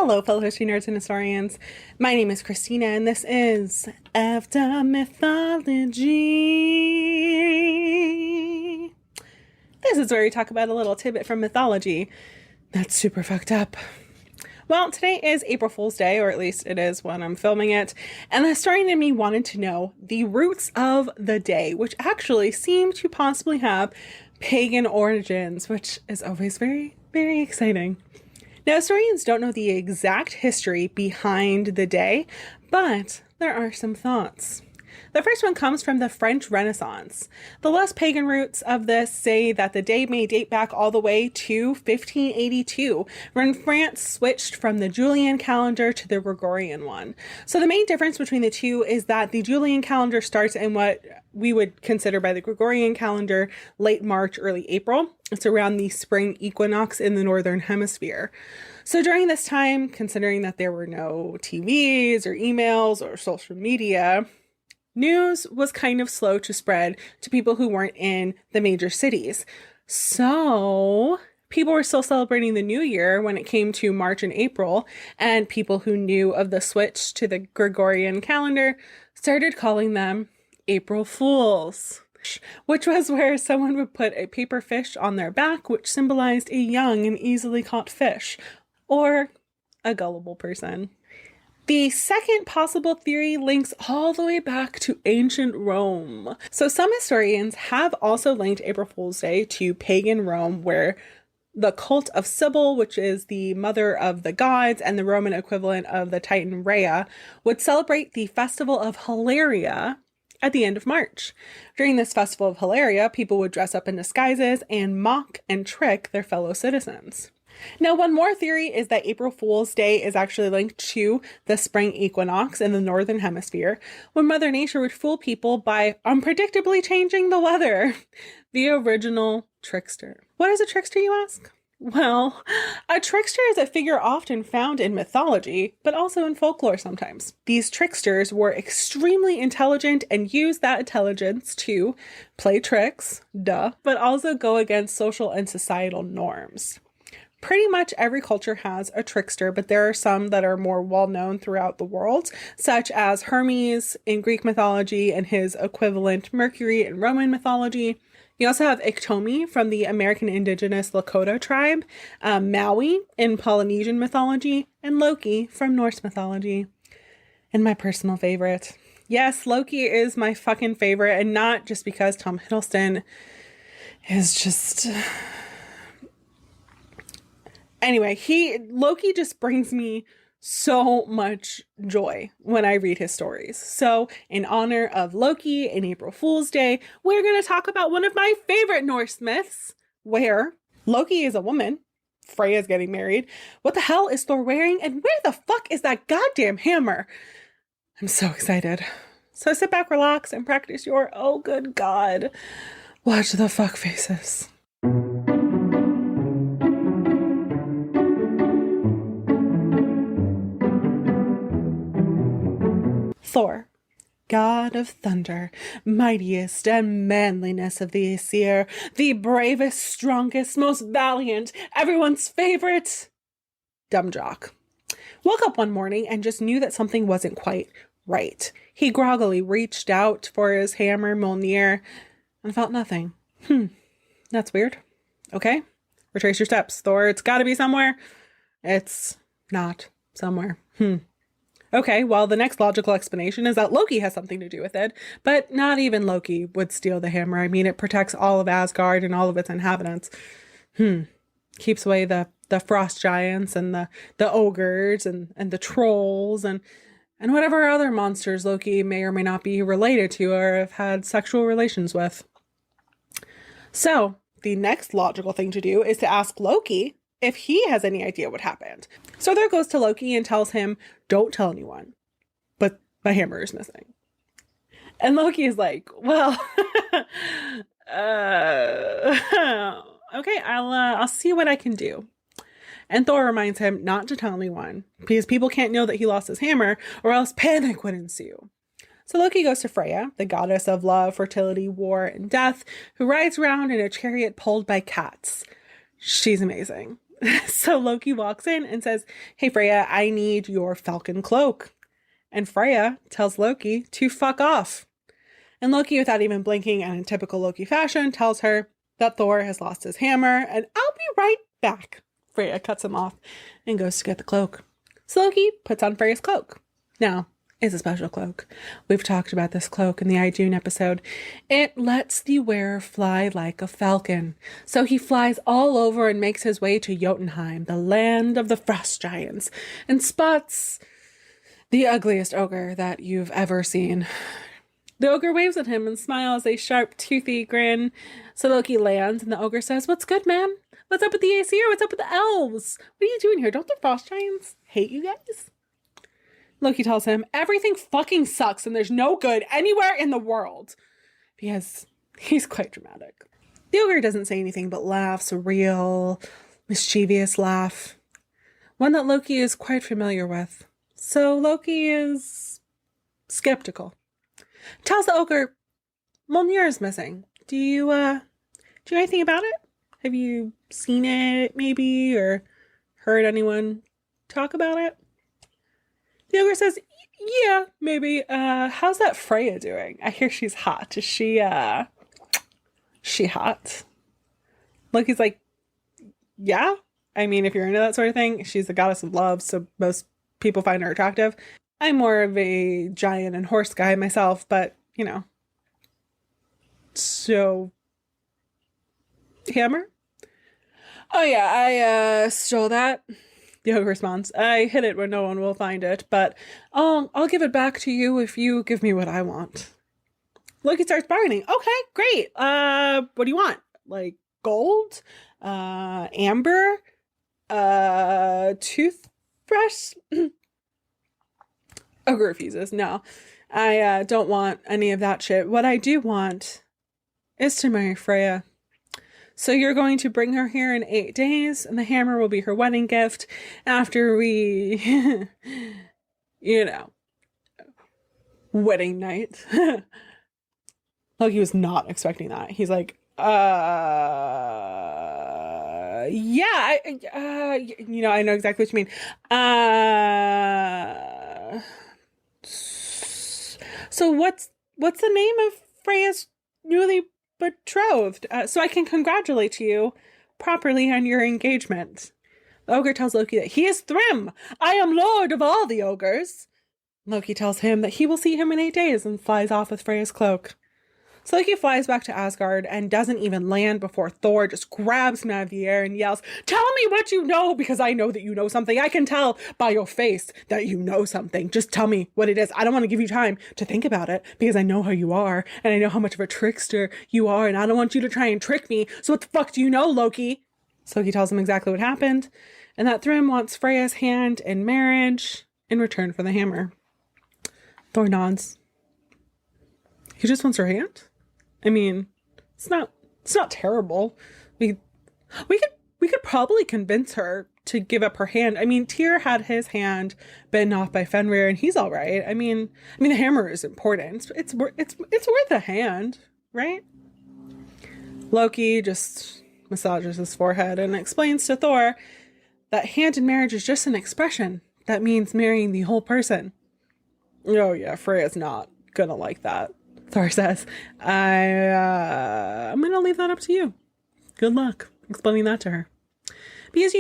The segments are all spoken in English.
Hello, fellow history nerds and historians. My name is Krystina, and this is Effed Up Mythology. This is where we talk about a little tidbit from mythology that's super fucked up. Well, today is April Fool's Day, or at least it is when I'm filming it, and the historian in me wanted to know the roots of the day, which actually seem to possibly have pagan origins, which is always very, very exciting. Now, historians don't know the exact history behind the day, but there are some thoughts. The first one comes from the French Renaissance. The less pagan roots of this say that the day may date back all the way to 1582, when France switched from the Julian calendar to the Gregorian one. So the main difference between the two is that the Julian calendar starts in what we would consider by the Gregorian calendar late March, early April. It's around the spring equinox in the northern hemisphere. So during this time, considering that there were no TVs or emails or social media, news was kind of slow to spread to people who weren't in the major cities. So people were still celebrating the new year when it came to March and April, and people who knew of the switch to the Gregorian calendar started calling them April Fools, which was where someone would put a paper fish on their back, which symbolized a young and easily caught fish, or a gullible person. The second possible theory links all the way back to ancient Rome. So some historians have also linked April Fool's Day to pagan Rome, where the cult of Sibyl, which is the mother of the gods and the Roman equivalent of the Titan Rhea, would celebrate the festival of Hilaria at the end of March. During this festival of Hilaria, people would dress up in disguises and mock and trick their fellow citizens. Now, one more theory is that April Fool's Day is actually linked to the spring equinox in the northern hemisphere, when Mother Nature would fool people by unpredictably changing the weather. The original trickster. What is a trickster, you ask? Well, a trickster is a figure often found in mythology, but also in folklore sometimes. These tricksters were extremely intelligent and used that intelligence to play tricks, but also go against social and societal norms. Pretty much every culture has a trickster, but there are some that are more well-known throughout the world, such as Hermes in Greek mythology and his equivalent Mercury in Roman mythology. You also have Iktomi from the American indigenous Lakota tribe, Maui in Polynesian mythology, and Loki from Norse mythology. And my personal favorite. Yes, Loki is my fucking favorite, and not just because Tom Hiddleston is just... Anyway, Loki just brings me so much joy when I read his stories. So in honor of Loki and April Fool's Day, we're going to talk about one of my favorite Norse myths, where Loki is a woman, Freya is getting married. What the hell is Thor wearing? And where the fuck is that goddamn hammer? I'm so excited. So sit back, relax, and practice your, oh good God, watch the fuck faces. Thor, god of thunder, mightiest and manliness of the Aesir, the bravest, strongest, most valiant, everyone's favorite, dumb jock. Woke up one morning and just knew that something wasn't quite right. He groggily reached out for his hammer Mjolnir and felt nothing. That's weird. Okay, retrace your steps, Thor. It's gotta be somewhere. It's not somewhere. Okay, well, the next logical explanation is that Loki has something to do with it, but not even Loki would steal the hammer. I mean, it protects all of Asgard and all of its inhabitants. Keeps away the frost giants and the ogres and the trolls and whatever other monsters Loki may or may not be related to or have had sexual relations with. So, the next logical thing to do is to ask Loki if he has any idea what happened. So Thor goes to Loki and tells him, don't tell anyone, but my hammer is missing. And Loki is like, well, okay, I'll see what I can do. And Thor reminds him not to tell anyone, because people can't know that he lost his hammer, or else panic would ensue. So Loki goes to Freya, the goddess of love, fertility, war, and death, who rides around in a chariot pulled by cats. She's amazing. So Loki walks in and says, "Hey, Freya, I need your falcon cloak." And Freya tells Loki to fuck off. And Loki, without even blinking and in typical Loki fashion, tells her that Thor has lost his hammer and "I'll be right back." Freya cuts him off and goes to get the cloak. So Loki puts on Freya's cloak. Now, it's a special cloak. We've talked about this cloak in the Idune episode. It lets the wearer fly like a falcon. So he flies all over and makes his way to Jotunheim, the land of the frost giants, and spots the ugliest ogre that you've ever seen. The ogre waves at him and smiles a sharp, toothy grin. So Loki lands and the ogre says, "What's good, man? What's up with the Aesir? What's up with the elves? What are you doing here? Don't the frost giants hate you guys?" Loki tells him everything fucking sucks and there's no good anywhere in the world, because he's quite dramatic. The ogre doesn't say anything but laughs, a real mischievous laugh, one that Loki is quite familiar with. So Loki is skeptical. Tells the ogre, "Mjolnir is missing. Do you know anything about it? Have you seen it maybe, or heard anyone talk about it?" The ogre says, "Yeah, maybe. How's that Freya doing? I hear she's hot. Is she hot?" Loki's like, "Yeah. I mean, if you're into that sort of thing, she's the goddess of love, so most people find her attractive. I'm more of a giant and horse guy myself, but, you know." So, hammer? "Oh yeah, I stole that." The ogre responds, "I hid it where no one will find it, but I'll give it back to you if you give me what I want." Loki starts bargaining. "Okay, great. What do you want? Like gold? Amber? Toothbrush?" Ogre refuses. "No, I don't want any of that shit. What I do want is to marry Freya. So you're going to bring her here in 8 days, and the hammer will be her wedding gift after we, wedding night." Loki was not expecting that. He's like, yeah, I know exactly what you mean. So what's the name of Freya's newly betrothed, so I can congratulate you properly on your engagement?" The ogre tells Loki that he is Thrym. "I am lord of all the ogres." Loki tells him that he will see him in 8 days and flies off with Freya's cloak. So Loki flies back to Asgard and doesn't even land before Thor just grabs him out of the air and yells, "Tell me what you know, because I know that you know something. I can tell by your face that you know something. Just tell me what it is. I don't want to give you time to think about it, because I know how you are, and I know how much of a trickster you are, and I don't want you to try and trick me. So what the fuck do you know, Loki?" So Loki tells him exactly what happened, and that Thrym wants Freya's hand in marriage in return for the hammer. Thor nods. He just wants her hand? I mean, it's not terrible. We could probably convince her to give up her hand. I mean, Tyr had his hand bitten off by Fenrir, and he's all right. I mean, the hammer is important. It's worth a hand, right? Loki just massages his forehead and explains to Thor that hand in marriage is just an expression that means marrying the whole person. "Oh yeah, Freya's not gonna like that," Thor says. I'm gonna leave that up to you. Good luck explaining that to her. Because,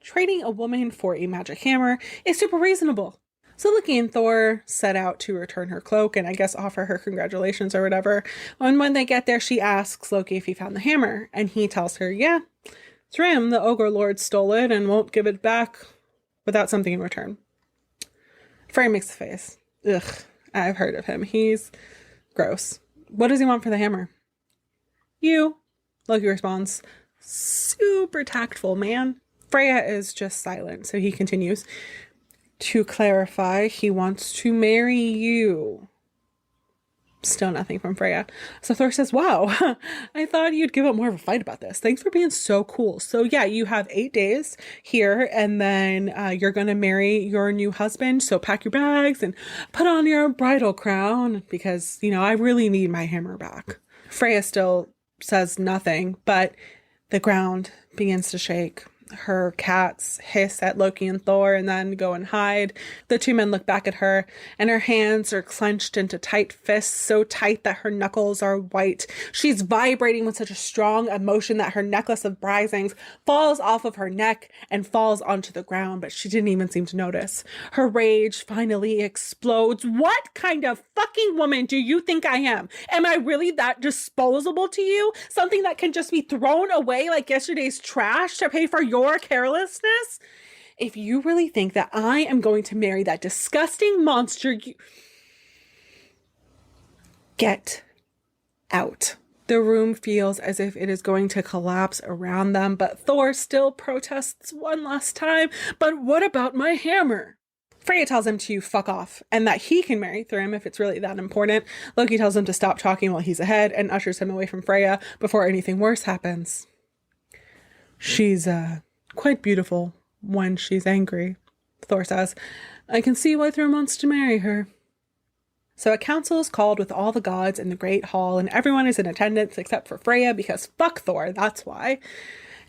trading a woman for a magic hammer is super reasonable. So Loki and Thor set out to return her cloak and I guess offer her congratulations or whatever. And when they get there, she asks Loki if he found the hammer. And he tells her, yeah, Thrym, the ogre lord, stole it and won't give it back without something in return. Freya makes a face. Ugh, I've heard of him. He's gross. What does he want for the hammer? You, Loki responds. Super tactful, man. Freya is just silent, so he continues. To clarify, he wants to marry you. Still nothing from Freya. So Thor says, wow, I thought you'd give up more of a fight about this. Thanks for being so cool. So yeah, you have 8 days here and then you're going to marry your new husband. So pack your bags and put on your bridal crown because, I really need my hammer back. Freya still says nothing, but the ground begins to shake Her cats hiss at Loki and Thor and then go and hide. The two men look back at her, and her hands are clenched into tight fists, so tight that her knuckles are white. She's vibrating with such a strong emotion that her necklace of brisings falls off of her neck and falls onto the ground, but she didn't even seem to notice. Her rage finally explodes. What kind of fucking woman do you think I am? Am I really that disposable to you? Something that can just be thrown away like yesterday's trash to pay for your carelessness? If you really think that I am going to marry that disgusting monster, get out. The room feels as if it is going to collapse around them, but Thor still protests one last time. But what about my hammer? Freya tells him to fuck off and that he can marry Thrym if it's really that important. Loki tells him to stop talking while he's ahead and ushers him away from Freya before anything worse happens. She's quite beautiful when she's angry, Thor says. I can see why Thrym wants to marry her. So a council is called with all the gods in the Great Hall, and everyone is in attendance except for Freya because fuck Thor, that's why.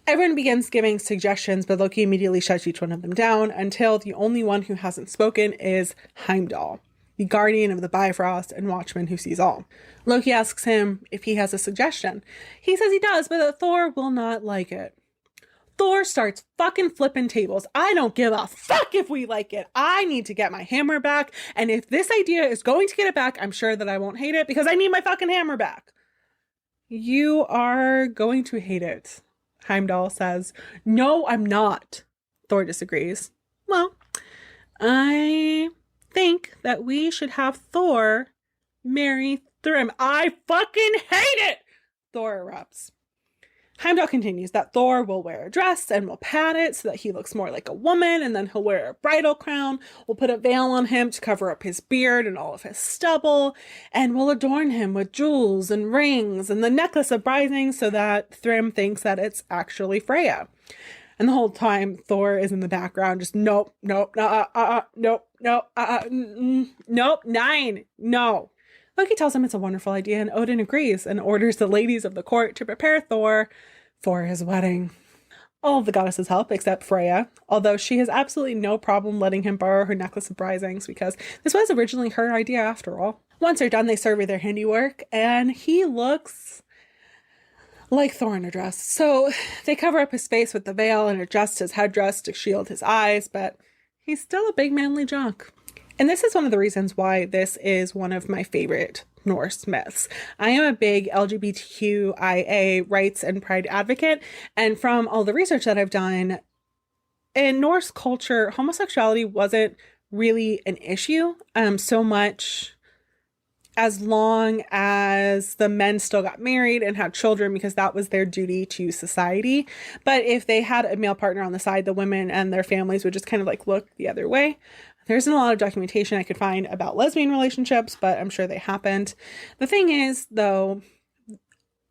Everyone begins giving suggestions, but Loki immediately shuts each one of them down until the only one who hasn't spoken is Heimdall, the guardian of the Bifrost and watchman who sees all. Loki asks him if he has a suggestion. He says he does, but that Thor will not like it. Thor starts fucking flipping tables. I don't give a fuck if we like it. I need to get my hammer back, and if this idea is going to get it back, I'm sure that I won't hate it because I need my fucking hammer back. You are going to hate it, Heimdall says. No, I'm not. Thor disagrees. Well, I think that we should have Thor marry Thrym. I fucking hate it! Thor erupts. Heimdall continues that Thor will wear a dress and will pat it so that he looks more like a woman, and then he'll wear a bridal crown. We'll put a veil on him to cover up his beard and all of his stubble, and we'll adorn him with jewels and rings and the necklace of brisings so that Thrym thinks that it's actually Freya. And the whole time Thor is in the background just nope, nope, nope, nine, no. Loki tells him it's a wonderful idea, and Odin agrees and orders the ladies of the court to prepare Thor for his wedding. All of the goddesses help except Freya, although she has absolutely no problem letting him borrow her necklace of brisings because this was originally her idea after all. Once they're done, they survey their handiwork, and he looks like Thor in a dress. So they cover up his face with the veil and adjust his headdress to shield his eyes, but he's still a big manly jock. And this is one of the reasons why this is one of my favorite Norse myths. I am a big LGBTQIA rights and pride advocate, and from all the research that I've done, in Norse culture, homosexuality wasn't really an issue so much as long as the men still got married and had children because that was their duty to society. But if they had a male partner on the side, the women and their families would just kind of like look the other way. There isn't a lot of documentation I could find about lesbian relationships, but I'm sure they happened. The thing is, though,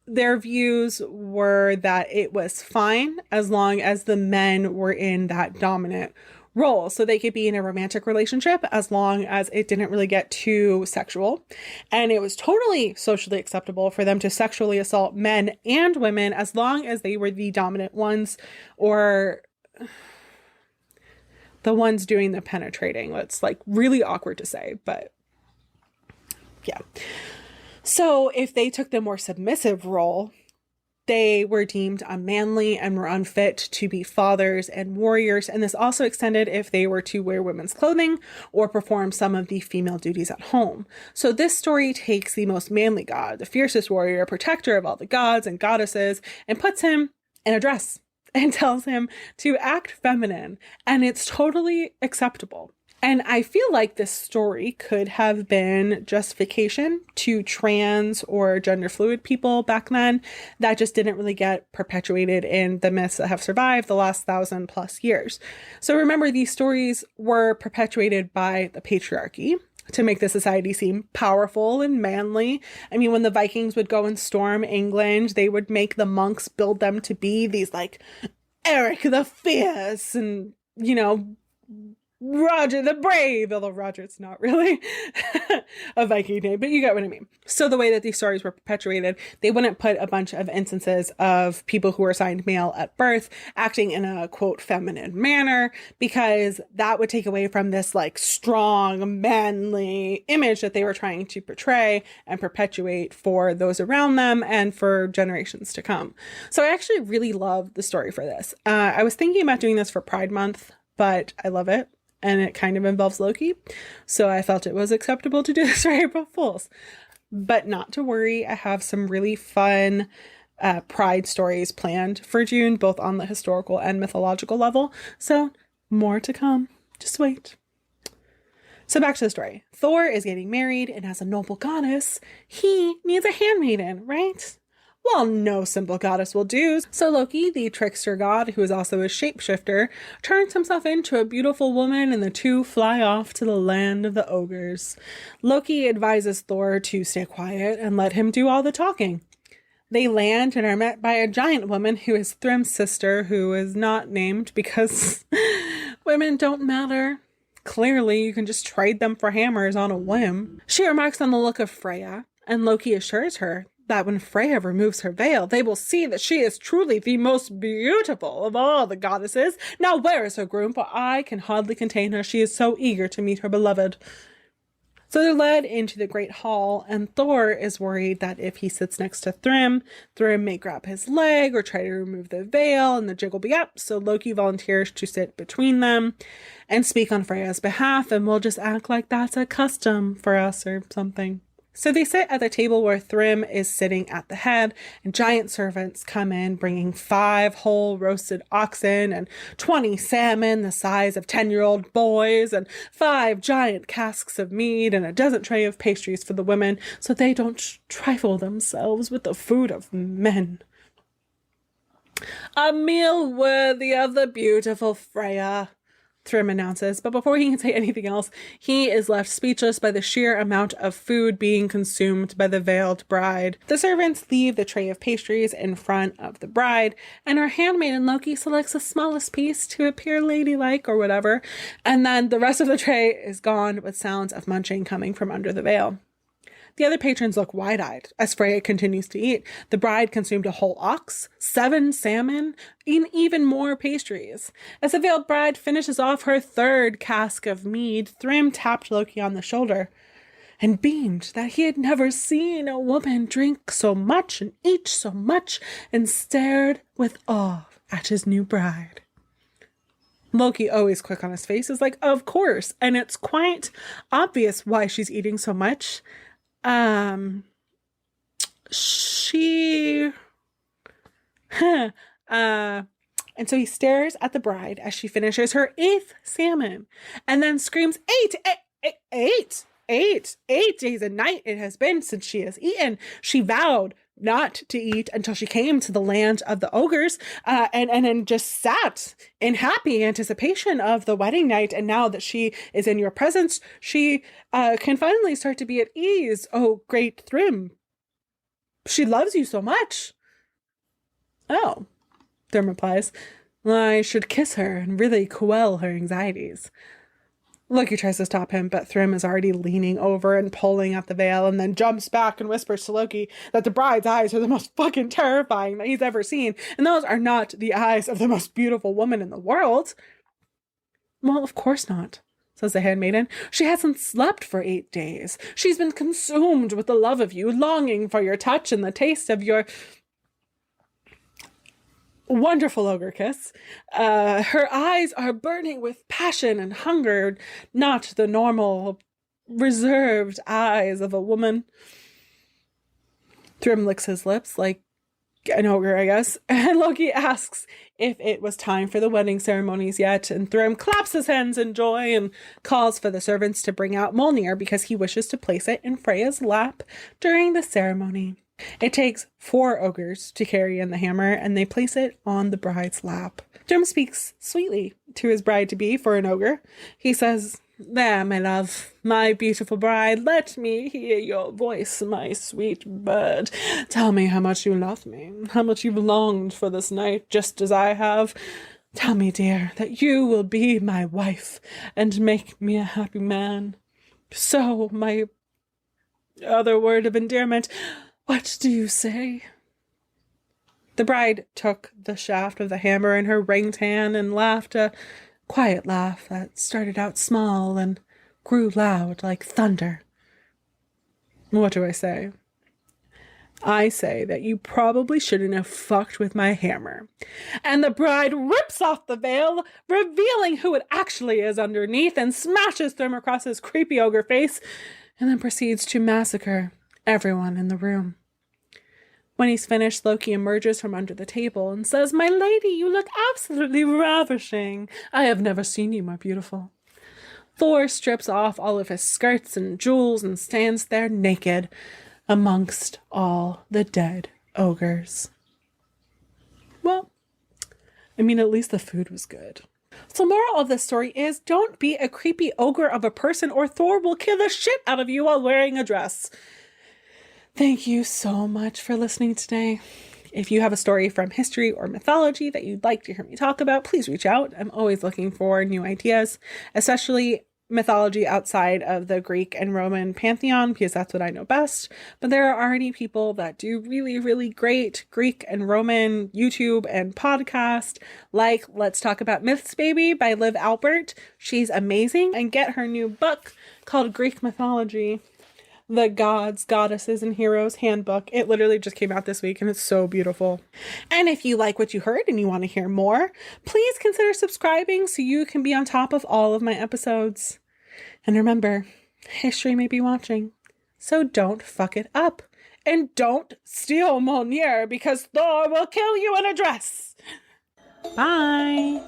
their views were that it was fine as long as the men were in that dominant role. So they could be in a romantic relationship as long as it didn't really get too sexual. And it was totally socially acceptable for them to sexually assault men and women as long as they were the dominant ones or the ones doing the penetrating. It's like really awkward to say, but yeah. So if they took the more submissive role, they were deemed unmanly and were unfit to be fathers and warriors. And this also extended if they were to wear women's clothing or perform some of the female duties at home. So this story takes the most manly god, the fiercest warrior, protector of all the gods and goddesses, and puts him in a dress and tells him to act feminine, and it's totally acceptable. And I feel like this story could have been justification to trans or gender fluid people back then that just didn't really get perpetuated in the myths that have survived the last 1,000+ years. So remember, these stories were perpetuated by the patriarchy to make the society seem powerful and manly. I mean, when the Vikings would go and storm England, they would make the monks build them to be these like Eric the Fierce and, you know, Roger the Brave, although Roger's not really a Viking name, but you get what I mean. So the way that these stories were perpetuated, they wouldn't put a bunch of instances of people who were assigned male at birth acting in a, quote, feminine manner, because that would take away from this like strong, manly image that they were trying to portray and perpetuate for those around them and for generations to come. So I actually really love the story for this. I was thinking about doing this for Pride Month, but I love it. And it kind of involves Loki. So I felt it was acceptable to do this for April Fools. But not to worry, I have some really fun Pride stories planned for June, both on the historical and mythological level. So more to come. Just wait. So back to the story. Thor is getting married, and as a noble goddess, he needs a handmaiden, right? Well, no simple goddess will do. So Loki, the trickster god, who is also a shapeshifter, turns himself into a beautiful woman, and the two fly off to the land of the ogres. Loki advises Thor to stay quiet and let him do all the talking. They land and are met by a giant woman who is Thrym's sister, who is not named because women don't matter. Clearly, you can just trade them for hammers on a whim. She remarks on the look of Freya, and Loki assures her that when Freya removes her veil, they will see that she is truly the most beautiful of all the goddesses. Now where is her groom? For I can hardly contain her. She is so eager to meet her beloved. So they're led into the great hall, and Thor is worried that if he sits next to Thrym may grab his leg or try to remove the veil, and the jig will be up. So Loki volunteers to sit between them and speak on Freya's behalf, and we'll just act like that's a custom for us or something. So they sit at the table where Thrym is sitting at the head, and giant servants come in bringing 5 whole roasted oxen and 20 salmon the size of 10-year-old boys and 5 giant casks of mead and a dozen tray of pastries for the women so they don't trifle themselves with the food of men. A meal worthy of the beautiful Freya, Thrym announces, but before he can say anything else, he is left speechless by the sheer amount of food being consumed by the veiled bride. The servants leave the tray of pastries in front of the bride, and her handmaiden Loki selects the smallest piece to appear ladylike or whatever, and then the rest of the tray is gone with sounds of munching coming from under the veil. The other patrons look wide-eyed as Freya continues to eat. The bride consumed a whole ox, 7 salmon, and even more pastries. As the veiled bride finishes off her 3rd cask of mead, Thrym tapped Loki on the shoulder and beamed that he had never seen a woman drink so much and eat so much, and stared with awe at his new bride. Loki, always quick on his face, is like, of course, and it's quite obvious why she's eating so much. And so he stares at the bride as she finishes her 8th salmon and then screams, 8 days and night it has been since she has eaten. She vowed not to eat until she came to the land of the ogres, and then just sat in happy anticipation of the wedding night. And now that she is in your presence, she can finally start to be at ease. Oh, great Thrym. She loves you so much. Oh, Thrym replies, I should kiss her and really quell her anxieties. Loki tries to stop him, but Thrym is already leaning over and pulling at the veil, and then jumps back and whispers to Loki that the bride's eyes are the most fucking terrifying that he's ever seen, and those are not the eyes of the most beautiful woman in the world. Well, of course not, says the handmaiden. She hasn't slept for 8 days. She's been consumed with the love of you, longing for your touch and the taste of your wonderful ogre kiss. Her eyes are burning with passion and hunger, not the normal, reserved eyes of a woman. Thrym licks his lips like an ogre, I guess, and Loki asks if it was time for the wedding ceremonies yet, and Thrym claps his hands in joy and calls for the servants to bring out Mjolnir because he wishes to place it in Freya's lap during the ceremony. It takes 4 ogres to carry in the hammer, and they place it on the bride's lap. Thrym speaks sweetly to his bride-to-be for an ogre. He says, There, my love, my beautiful bride, let me hear your voice, my sweet bird. Tell me how much you love me, how much you've longed for this night, just as I have. Tell me, dear, that you will be my wife and make me a happy man. So, my other word of endearment, what do you say? The bride took the shaft of the hammer in her ringed hand and laughed a quiet laugh that started out small and grew loud like thunder. What do I say? I say that you probably shouldn't have fucked with my hammer. And the bride rips off the veil, revealing who it actually is underneath, and smashes them across his creepy ogre face, and then proceeds to massacre everyone in the room. When he's finished, Loki emerges from under the table and says, "My lady, you look absolutely ravishing. I have never seen you more beautiful." Thor strips off all of his skirts and jewels and stands there naked amongst all the dead ogres. Well, I mean, at least the food was good. So moral of this story is, don't be a creepy ogre of a person or Thor will kill the shit out of you while wearing a dress. Thank you so much for listening today. If you have a story from history or mythology that you'd like to hear me talk about, please reach out. I'm always looking for new ideas, especially mythology outside of the Greek and Roman pantheon, because that's what I know best. But there are already people that do really, really great Greek and Roman YouTube and podcast, like Let's Talk About Myths Baby by Liv Albert. She's amazing. And get her new book called Greek Mythology, The Gods, Goddesses, and Heroes Handbook. It literally just came out this week and it's so beautiful. And if you like what you heard and you want to hear more, please consider subscribing so you can be on top of all of my episodes. And remember, history may be watching, so don't fuck it up. And don't steal Mjolnir because Thor will kill you in a dress. Bye.